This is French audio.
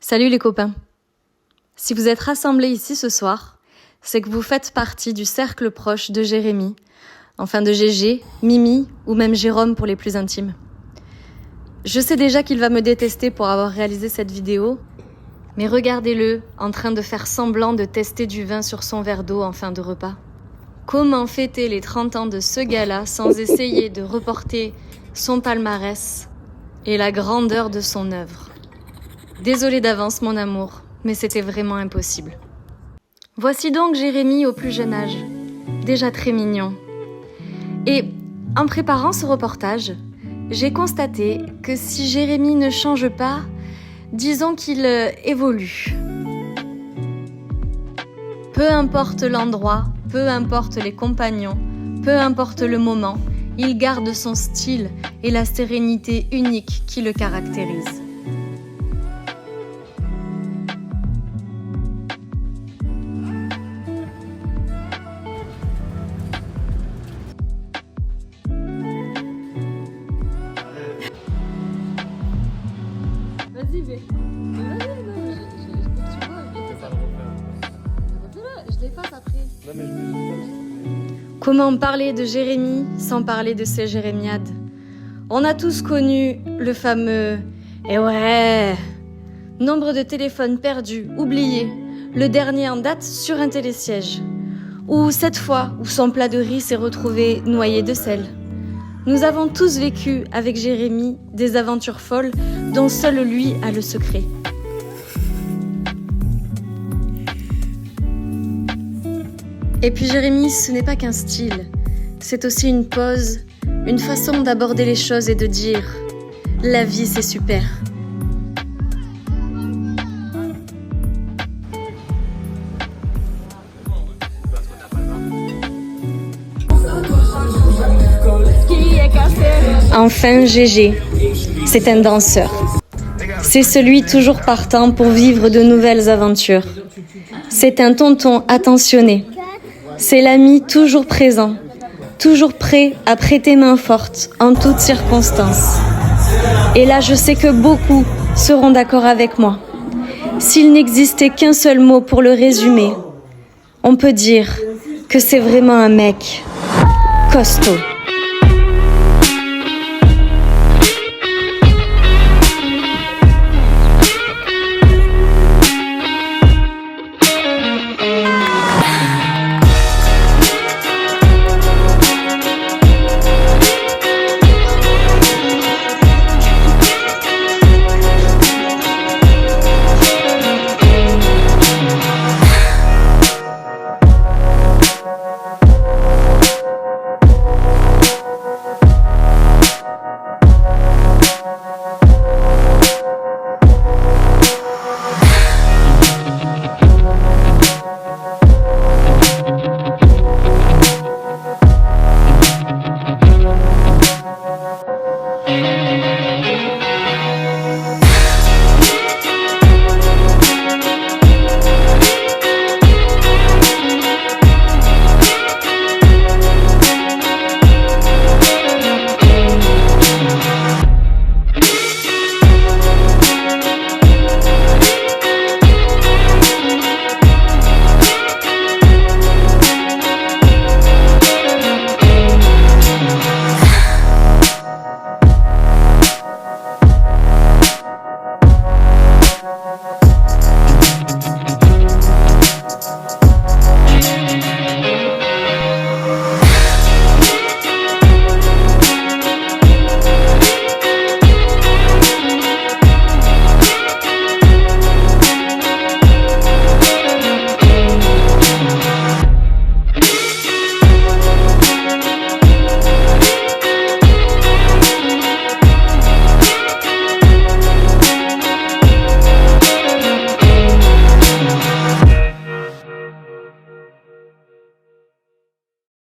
Salut les copains. Si vous êtes rassemblés ici ce soir, c'est que vous faites partie du cercle proche de Jérémy, enfin de Gégé, Mimi ou même Jérôme pour les plus intimes. Je sais déjà qu'il va me détester pour avoir réalisé cette vidéo, mais regardez-le en train de faire semblant de tester du vin sur son verre d'eau en fin de repas. Comment fêter les 30 ans de ce gars-là sans essayer de reporter son palmarès et la grandeur de son œuvre? Désolée d'avance mon amour, mais c'était vraiment impossible. Voici donc Jérémy au plus jeune âge, déjà très mignon. Et en préparant ce reportage, j'ai constaté que si Jérémy ne change pas, disons qu'il évolue. Peu importe l'endroit, peu importe les compagnons, peu importe le moment, il garde son style et la sérénité unique qui le caractérise. Vas-y, mais. Vas-y, non, tu vois, je l'efface après. Comment parler de Jérémy sans parler de ses jérémiades? On a tous connu le fameux « Eh ouais !» Nombre de téléphones perdus, oubliés, le dernier en date sur un télésiège. Ou cette fois où son plat de riz s'est retrouvé noyé de sel. Nous avons tous vécu avec Jérémy des aventures folles dont seul lui a le secret. Et puis Jérémy, ce n'est pas qu'un style, c'est aussi une pose, une façon d'aborder les choses et de dire « La vie, c'est super ». Enfin, Gégé, c'est un danseur. C'est celui toujours partant pour vivre de nouvelles aventures. C'est un tonton attentionné. C'est l'ami toujours présent, toujours prêt à prêter main forte en toutes circonstances. Et là, je sais que beaucoup seront d'accord avec moi. S'il n'existait qu'un seul mot pour le résumer, on peut dire que c'est vraiment un mec costaud.